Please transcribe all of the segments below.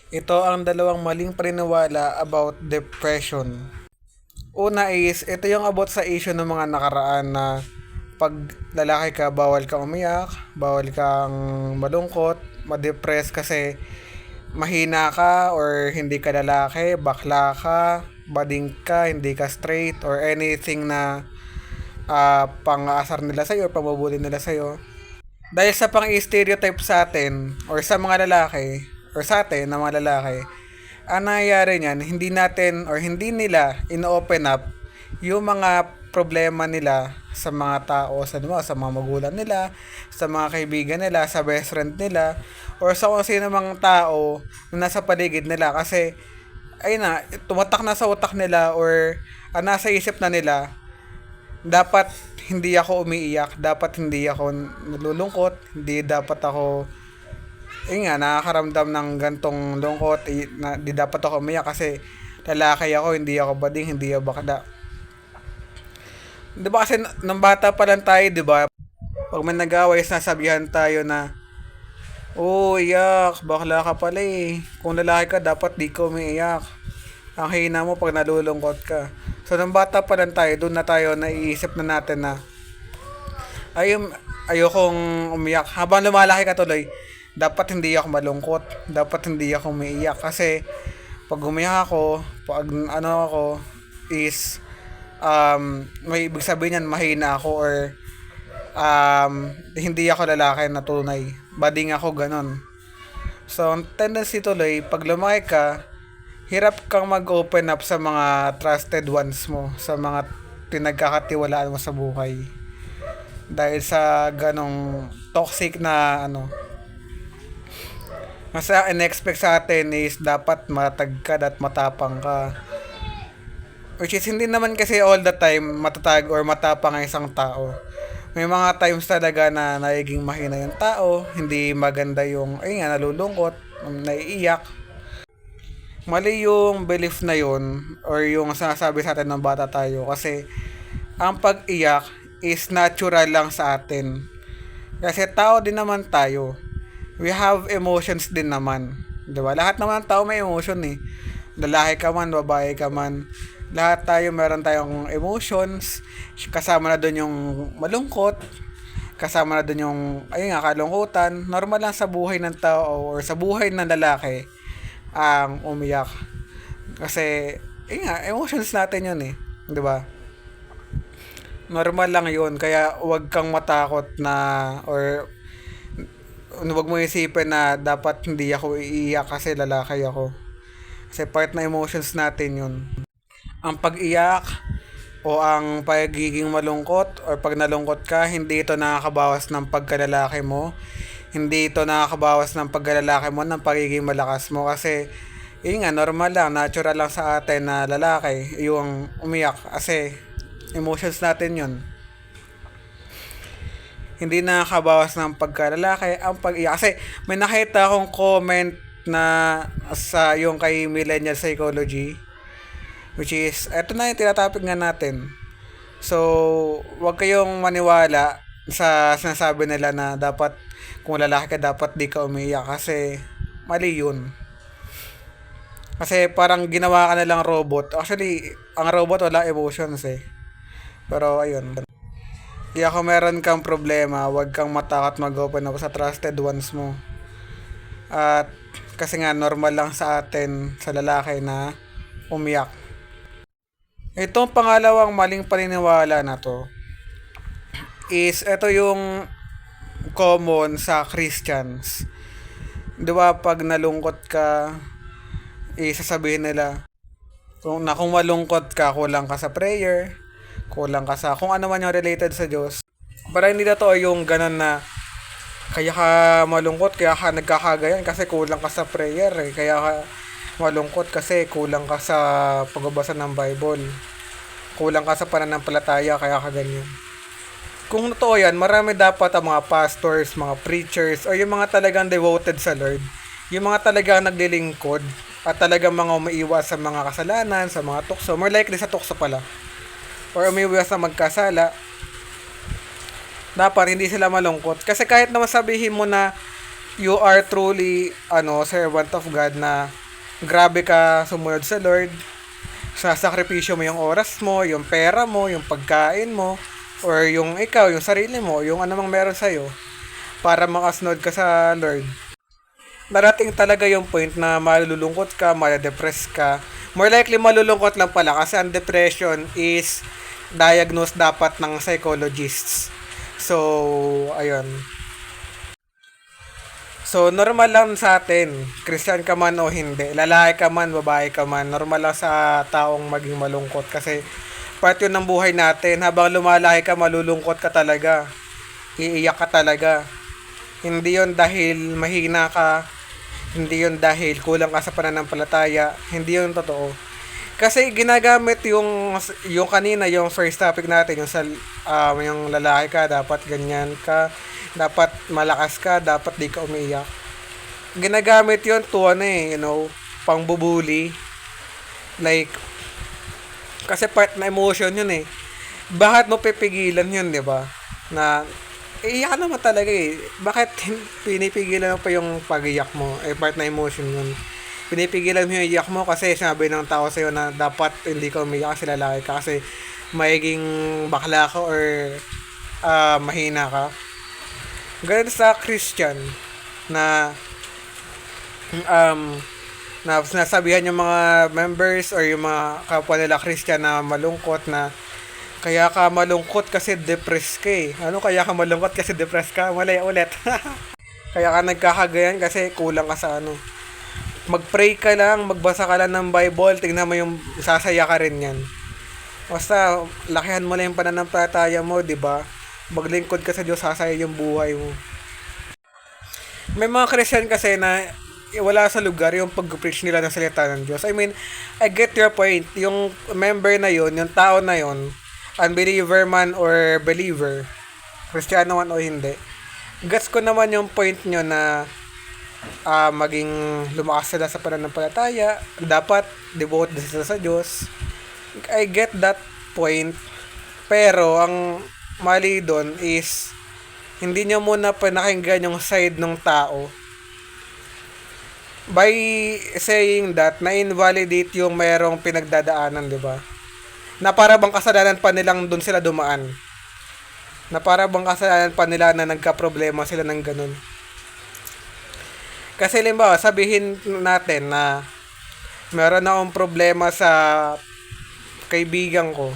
Ito ang dalawang maling paniniwala about depression. Una is, ito yung about sa issue ng mga nakaraan na pag lalaki ka, bawal kang umiyak, bawal kang malungkot, ma-depress kasi mahina ka or hindi ka lalaki, bakla ka, bading ka, hindi ka straight or anything na pang-aasar nila sa'yo, pamabuli nila sa'yo. Dahil sa pang-stereotype sa atin or sa mga lalaki or sa atin na mga lalaki, ang nangyayari niyan, hindi natin or hindi nila in-open up yung mga problema nila sa mga tao, sa mga magulang nila, sa mga kaibigan nila, sa best friend nila, or sa kung sino mang tao na nasa paligid nila kasi ayun na, tumatak na sa utak nila or nasa isip na nila dapat hindi ako umiiyak, dapat hindi ako nalulungkot, hindi dapat ako nga nakakaramdam ng gantong lungkot, di dapat ako umiyak kasi lalaki ako, hindi ako bading, hindi ako bakla. 'Di ba kasi nang bata pa lang tayo, 'di ba? Pag may nag-away, sasabihan tayo na, "Oh, iyak, bakla ka pala eh. Kung lalaki ka, dapat di ka umiiyak. Ang hina mo pag nalulungkot ka." So, nang bata pa lang tayo, doon na tayo naiisip na natin na, ayun, ayokong umiyak. Habang lumalaki ka tuloy, dapat hindi ako malungkot. Dapat hindi ako umiiyak. Kasi, pag umiyak ako, pag ano ako, is, may ibig sabihin yan, mahina ako or hindi ako lalaki na tunay. Bading ako, ganon. So, ang tendency tuloy, pag lumaki ka, hirap kang mag-open up sa mga trusted ones mo, sa mga pinagkakatiwalaan mo sa buhay. Dahil sa ganong toxic na ano, kasi ang in-expect sa atin is dapat matag ka at matapang ka. Which is hindi naman kasi all the time matatag or matapang ang isang tao. May mga times talaga na nagiging mahina yung tao, hindi maganda yung, ay nga, nalulungkot, naiiyak. Mali yung belief na yun or yung sinasabi sa atin ng bata tayo kasi ang pag-iyak is natural lang sa atin. Kasi tao din naman tayo. We have emotions din naman. 'Di ba? Lahat naman ng tao may emotion eh. Lalaki ka man, babae ka man. Lahat tayo meron tayong emotions. Kasama na doon yung malungkot. Kasama na doon yung, ayun nga, kalungkutan. Normal lang sa buhay ng tao or sa buhay ng lalaki ang umiyak. Kasi, ayun nga, emotions natin yun eh. 'Di ba? Normal lang yun. Kaya huwag kang matakot na or huwag mo isipin na dapat hindi ako iiyak kasi lalaki ako. Kasi part na emotions natin yun. Ang pag-iyak o ang pagiging malungkot or pag nalungkot ka, hindi ito nakakabawas ng pagkalalaki mo. Hindi ito nakakabawas ng pagkalalaki mo, ng pagiging malakas mo. Kasi, yun nga, normal lang, natural lang sa atin na lalaki yung umiyak. Kasi, emotions natin yun. Hindi nakakabawas ng pagkalalaki ang pag-iyak. Kasi may nakita akong comment na sa yung kay Millennial Psychology, which is, eto na yung tinatopic nga natin. So, wag kayong maniwala sa sinasabi nila na dapat, kung lalaki ka, dapat di ka umiiyak. Kasi, mali yun. Kasi parang ginawa ka na lang robot. Actually, ang robot wala emotions eh. Pero, ayun. Kaya kung meron kang problema, huwag kang matakot mag-open up sa trusted ones mo. At kasi nga normal lang sa atin, sa lalaki na umiyak. Itong pangalawang maling paniniwala na to is ito yung common sa Christians. 'Di ba pag nalungkot ka, sasabihin nila kung malungkot ka, kulang ka sa prayer, kulang ka sa kung ano man yung related sa Diyos. Para hindi na to yung ganun na kaya ka malungkot, kaya ka nagkakagayan kasi kulang ka sa prayer eh. Kaya ka malungkot kasi kulang ka sa pagbabasa ng Bible. Kulang ka sa pananampalataya, kaya ka ganyan. Kung totoo yan, marami dapat ang mga pastors, mga preachers, o yung mga talagang devoted sa Lord. Yung mga talagang naglilingkod at talagang mga umiiwas sa mga kasalanan, sa mga tukso. More likely sa tukso pala. Or umiiwas sa magkasala. Dapat hindi sila malungkot. Kasi kahit naman sabihin mo na you are truly servant of God na grabe ka sumunod sa Lord, sasakripisyo mo yung oras mo, yung pera mo, yung pagkain mo, or yung ikaw, yung sarili mo, yung anumang meron sa'yo, para makasunod ka sa Lord. Darating talaga yung point na malulungkot ka, maladepress ka. More likely malulungkot lang pala kasi ang depression is diagnosed dapat ng psychologists. So, ayun. So, normal lang sa atin, Christian ka man o hindi, lalaki ka man, babae ka man, normal lang sa taong maging malungkot kasi part yun ng buhay natin. Habang lumalaki ka, malulungkot ka talaga. Iiyak ka talaga. Hindi yon dahil mahina ka, hindi yon dahil kulang ka sa pananampalataya, hindi yon totoo. Kasi ginagamit yung kanina, yung first topic natin, yung sa yung lalaki ka, dapat ganyan ka, dapat malakas ka, dapat di ka umiiyak. Ginagamit yon to pangbubuli. Like, kasi part na emotion yun eh. Bakit mo pipigilan yun, di ba? Na, iyak naman talaga eh. Bakit pinipigilan mo pa yung pag-iyak mo? Eh, part na emotion yun. Pinipigilan mo yung iyak mo kasi sinabi ng tao sa'yo na dapat hindi ka umiyak kasi lalaki ka kasi maiging bakla ka or mahina ka. Ganun sa Christian na um, na sinasabihan yung mga members or yung mga kapwa nila Christian na malungkot na kaya ka malungkot kasi depressed ka eh. Ano kaya ka malungkot kasi depressed ka? Mali ulit. Kaya ka nagkakagayan kasi kulang ka sa Mag-pray ka lang, magbasa ka lang ng Bible, tingnan mo yung sasaya ka rin yan. Basta, lakihan mo lang yung pananampalataya mo, di ba? Maglingkod ka sa Diyos, sasaya yung buhay mo. May mga Christian kasi na wala sa lugar yung pag-preach nila ng salita ng Diyos. I mean, I get your point. Yung member na yon, yung tao na yon, unbeliever man or believer, Kristiyano man o hindi, gets ko naman yung point nyo na maging lumakas sila sa pananampalataya, dapat devote din sila sa Diyos. I get that point. Pero, ang mali doon is, hindi nyo muna pinakinggan yung side ng tao. By saying that, na-invalidate yung mayroong pinagdadaanan, di ba? Na para bang kasalanan pa nilang doon sila dumaan. Na para bang kasalanan pa nila na nagka-problema sila ng ganun. Kasi limbawa, sabihin natin na meron akong problema sa kaibigan ko.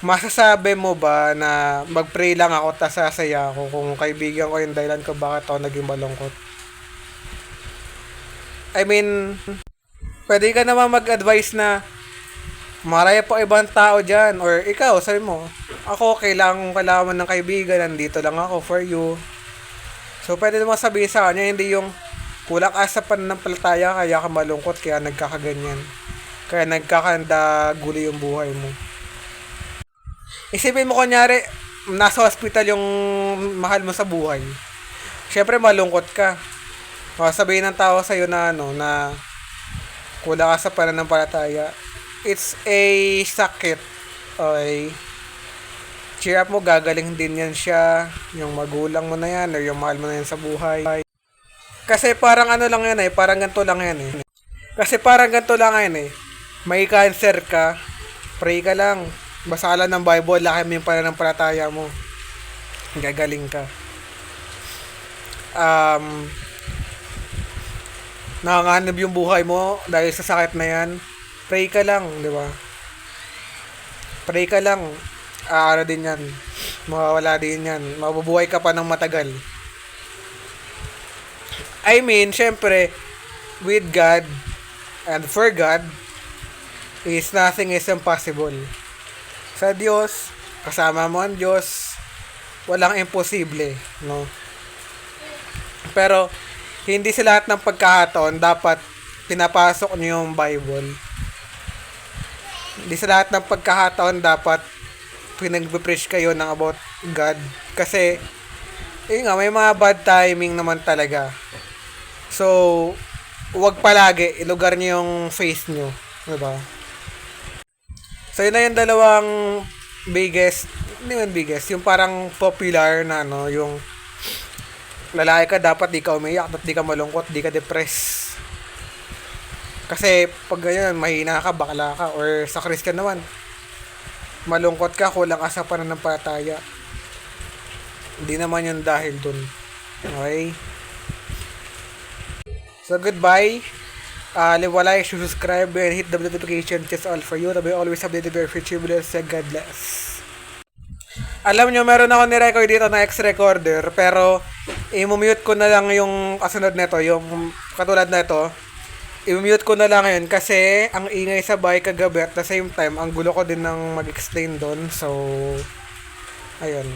Masasabi mo ba na mag-pray lang ako tas sasaya ako kung kaibigan ko yung dahilan ko bakit ako naging malungkot? I mean, pwede ka naman mag-advise na maraya po ibang tao dyan. Or ikaw, sabi mo, ako, kailangan mo ng kaibigan, nandito lang ako for you. So, pwede naman sabihin sa kanya, hindi yung kulang ka sa pananampalataya, kaya ka malungkot, kaya nagkakaganyan. Kaya nagkakanda guli yung buhay mo. Isipin mo kunyari, nasa hospital yung mahal mo sa buhay. Siyempre, malungkot ka. Sabihin ng tao sa'yo na na kulang ka sa pananampalataya. It's a sakit. Okay. Cheer up mo, gagaling din yan siya. Yung magulang mo na yan, or yung mahal mo na yan sa buhay. Kasi parang lang yan eh, parang ganito lang yan eh. Kasi parang ganito lang yan eh. May cancer ka, pray ka lang. Basa ka lang ng Bible, laki mo yung pananampalataya mo. Gagaling ka. Nanganganib yung buhay mo dahil sa sakit na yan, pray ka lang, di ba? Pray ka lang, din yan, mawawala din yan, mabubuhay ka pa ng matagal. I mean, syempre, with God and for God, is nothing is impossible. Sa Diyos, kasama mo ang Diyos, walang imposible, no? Pero, hindi sa lahat ng pagkakataon dapat pinapasok niyo yung Bible. Hindi sa lahat ng pagkakataon dapat pinag-preach kayo ng about God. Kasi, may mga bad timing naman talaga. So, huwag palagi, ilugar niyo yung faith niyo. Diba? So, yun na yung dalawang biggest, hindi man biggest, yung parang popular na yung lalaki ka, dapat di ka umiyak, dapat di ka malungkot, di ka depressed. Kasi pag ganyan, mahina ka, bakla ka, or sa Christian naman, malungkot ka, kulang ka sa pananampalataya. Hindi naman yun dahil dun. Okay? So, goodbye. Leave a like, subscribe, and hit the notification. Just all for you. To be always updated by future videos. God bless. Alam nyo, meron ako ni-record dito na X-recorder, pero i-mute ko na lang yung kasunod nito, yung katulad na ito. I-mute ko na lang ngayon kasi ang ingay sa bahay kagabi at the same time, ang gulo ko din ng mag-explain doon. So, ayun.